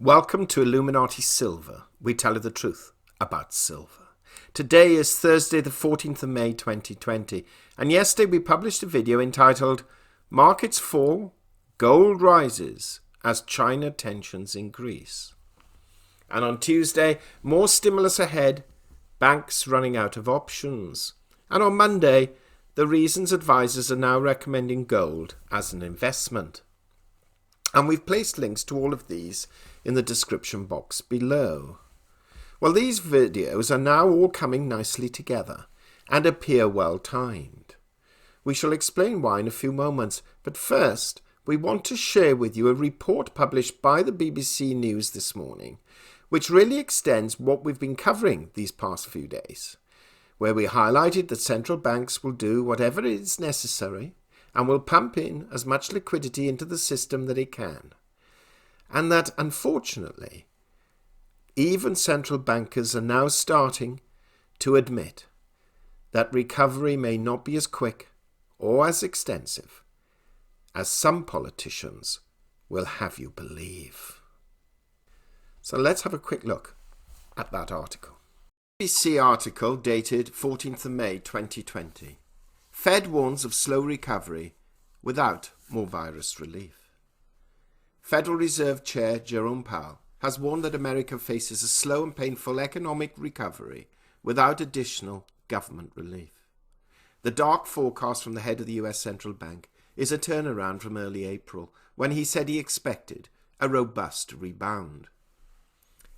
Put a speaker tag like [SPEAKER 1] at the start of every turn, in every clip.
[SPEAKER 1] Welcome to Illuminati Silver. We tell you the truth about silver. Today is Thursday the 14th of May 2020, and yesterday we published a video entitled Markets Fall, Gold Rises as China Tensions Increase. And on Tuesday, more stimulus ahead, banks running out of options. And on Monday, the reasons advisors are now recommending gold as an investment. And we've placed links to all of these in the description box below. Well, these videos are now all coming nicely together and appear well timed. We shall explain why in a few moments, but first we want to share with you a report published by the BBC News this morning, which really extends what we've been covering these past few days, where we highlighted that central banks will do whatever is necessary and will pump in as much liquidity into the system that it can. And that, unfortunately, even central bankers are now starting to admit that recovery may not be as quick or as extensive as some politicians will have you believe. So let's have a quick look at that article. BBC article dated 14th of May 2020. Fed warns of slow recovery without more virus relief. Federal Reserve Chair Jerome Powell has warned that America faces a slow and painful economic recovery without additional government relief. The dark forecast from the head of the US Central Bank is a turnaround from early April, when he said he expected a robust rebound.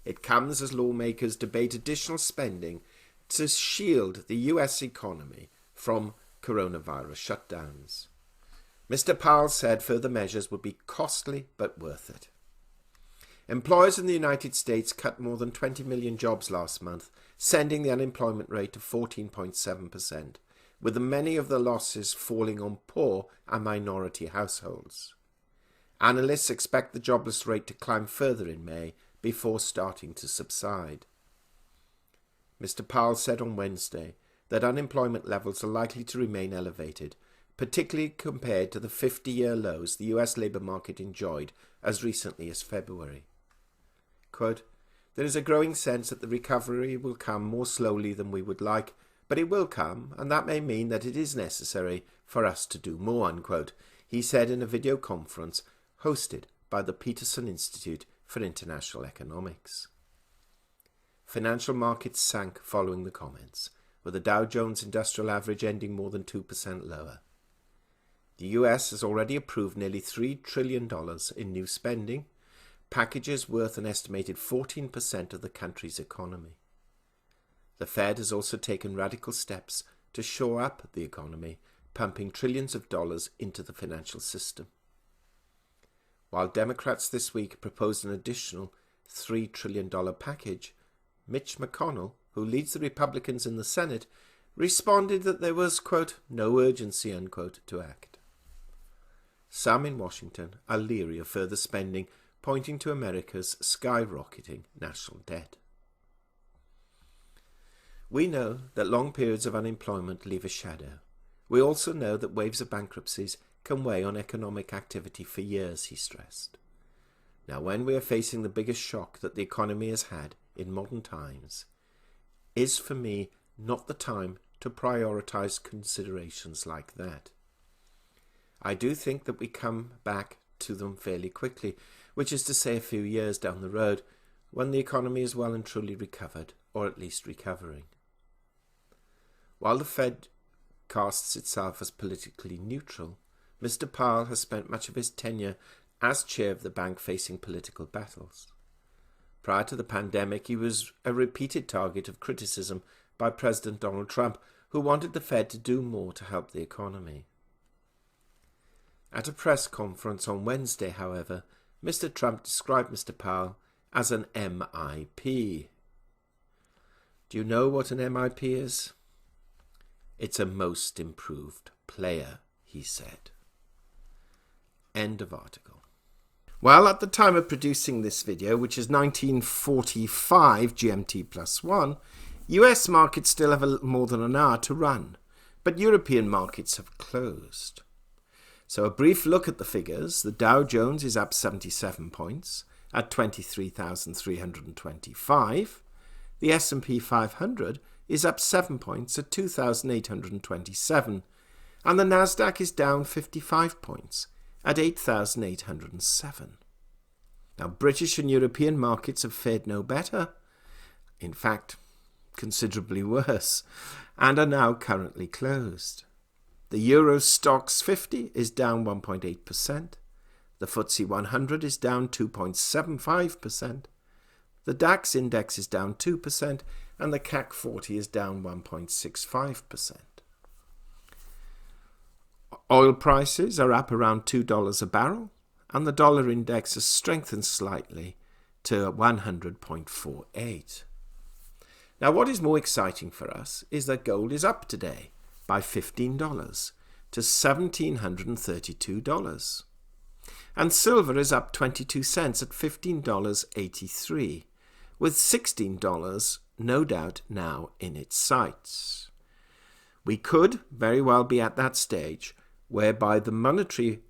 [SPEAKER 1] It comes as lawmakers debate additional spending to shield the US economy from coronavirus shutdowns. Mr. Powell said further measures would be costly but worth it. Employers in the United States cut more than 20 million jobs last month, sending the unemployment rate to 14.7%, with many of the losses falling on poor and minority households. Analysts expect the jobless rate to climb further in May before starting to subside. Mr. Powell said on Wednesday that unemployment levels are likely to remain elevated, particularly compared to the 50-year lows the US labour market enjoyed as recently as February. Quote, "There is a growing sense that the recovery will come more slowly than we would like, but it will come, and that may mean that it is necessary for us to do more," unquote, he said in a video conference hosted by the Peterson Institute for International Economics. Financial markets sank following the comments, with the Dow Jones Industrial Average ending more than 2% lower. The US has already approved nearly $3 trillion in new spending, packages worth an estimated 14% of the country's economy. The Fed has also taken radical steps to shore up the economy, pumping trillions of dollars into the financial system. While Democrats this week proposed an additional $3 trillion package, Mitch McConnell, who leads the Republicans in the Senate, responded that there was, quote, "no urgency," unquote, to act. Some in Washington are leery of further spending, pointing to America's skyrocketing national debt. We know that long periods of unemployment leave a shadow. We also know that waves of bankruptcies can weigh on economic activity for years, he stressed. Now, when we are facing the biggest shock that the economy has had in modern times, is for me not the time to prioritize considerations like that. I do think that we come back to them fairly quickly, which is to say a few years down the road, when the economy is well and truly recovered, or at least recovering. While the Fed casts itself as politically neutral, Mr. Powell has spent much of his tenure as chair of the bank facing political battles. Prior to the pandemic, he was a repeated target of criticism by President Donald Trump, who wanted the Fed to do more to help the economy. At a press conference on Wednesday, however, Mr. Trump described Mr. Powell as an MIP. Do you know what an MIP is? It's a most improved player, he said. End of article. Well, at the time of producing this video, which is 1945 GMT +1, US markets still have more than an hour to run, but European markets have closed. So a brief look at the figures. The Dow Jones is up 77 points, at 23,325. The S&P 500 is up 7 points at 2,827. And the Nasdaq is down 55 points at 8,807. Now, British and European markets have fared no better. In fact, considerably worse, and are now currently closed. The Euro Stoxx 50 is down 1.8%. The FTSE 100 is down 2.75%. The DAX index is down 2%, and the CAC 40 is down 1.65%. Oil prices are up around $2 a barrel, and the dollar index has strengthened slightly to 100.48. Now, what is more exciting for us is that gold is up today by $15 to $1,732. And silver is up 22 cents at $15.83, with $16 no doubt now in its sights. We could very well be at that stage whereby the monetary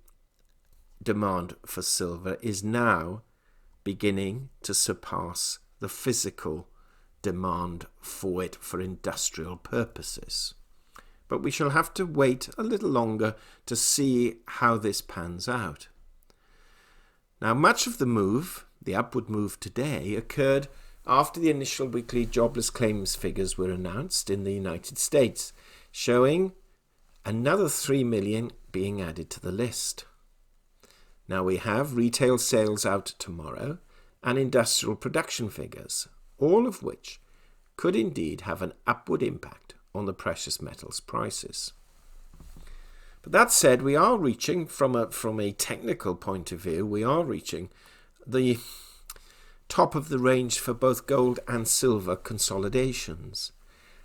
[SPEAKER 1] demand for silver is now beginning to surpass the physical demand for it for industrial purposes. But we shall have to wait a little longer to see how this pans out. Now, much of the move, the upward move today, occurred after the initial weekly jobless claims figures were announced in the United States, showing another 3 million being added to the list. Now, we have retail sales out tomorrow and industrial production figures, all of which could indeed have an upward impact on the precious metals prices. But that said, we are reaching, from a technical point of view, we are reaching the top of the range for both gold and silver consolidations.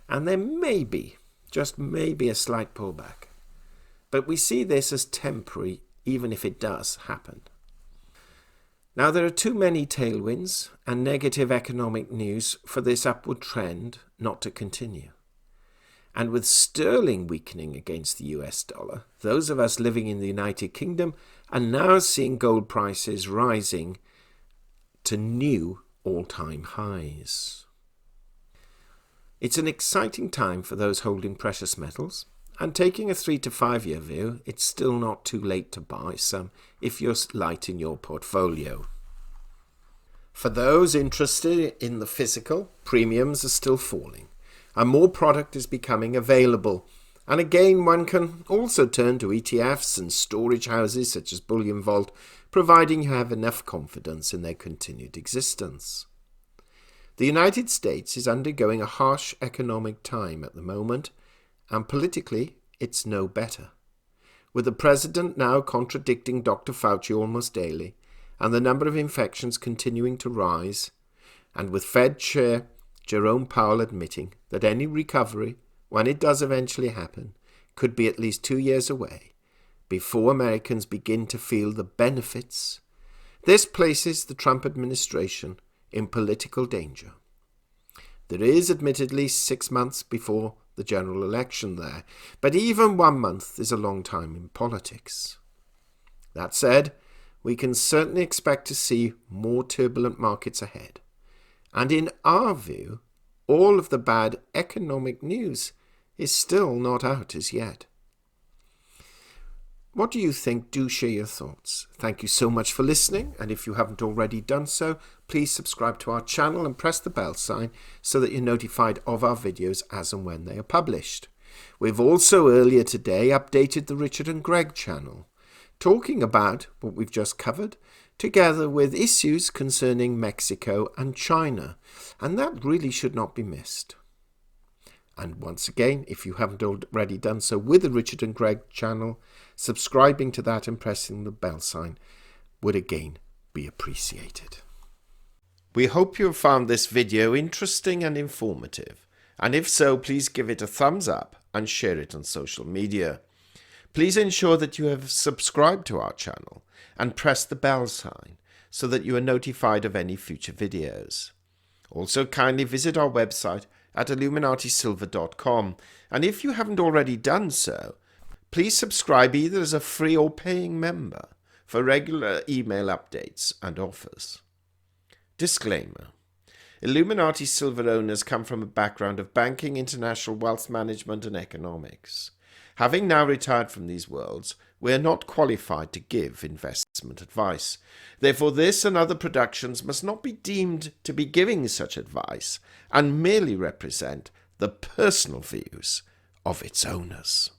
[SPEAKER 1] And there may be, just maybe, a slight pullback. But we see this as temporary, even if it does happen. Now, there are too many tailwinds and negative economic news for this upward trend not to continue. And with sterling weakening against the US dollar, those of us living in the United Kingdom are now seeing gold prices rising to new all-time highs. It's an exciting time for those holding precious metals, and taking a 3 to 5 year view, it's still not too late to buy some if you're light in your portfolio. For those interested in the physical, premiums are still falling, and more product is becoming available. And again, one can also turn to ETFs and storage houses such as Bullion, providing you have enough confidence in their continued existence. The United States is undergoing a harsh economic time at the moment, and politically, it's no better. With the president now contradicting Dr. Fauci almost daily, and the number of infections continuing to rise, and with Fed Chair Jerome Powell admitting that any recovery, when it does eventually happen, could be at least 2 years away before Americans begin to feel the benefits, this places the Trump administration in political danger. There is admittedly 6 months before the general election there, but even 1 month is a long time in politics. That said, we can certainly expect to see more turbulent markets ahead. And in our view, all of the bad economic news is still not out as yet. What do you think? Do share your thoughts. Thank you so much for listening, and if you haven't already done so, please subscribe to our channel and press the bell sign so that you're notified of our videos as and when they are published. We've also earlier today updated the Richard and Greg channel, talking about what we've just covered, together with issues concerning Mexico and China, and that really should not be missed. And once again, if you haven't already done so with the Richard and Greg channel, subscribing to that and pressing the bell sign would again be appreciated. We hope you have found this video interesting and informative, and if so, please give it a thumbs up and share it on social media. Please ensure that you have subscribed to our channel and press the bell sign so that you are notified of any future videos. Also, kindly visit our website at illuminatisilver.com, and if you haven't already done so, please subscribe either as a free or paying member for regular email updates and offers. Disclaimer. Illuminati silver owners come from a background of banking, international wealth management, and economics. Having now retired from these worlds, we are not qualified to give investment advice. Therefore, this and other productions must not be deemed to be giving such advice and merely represent the personal views of its owners.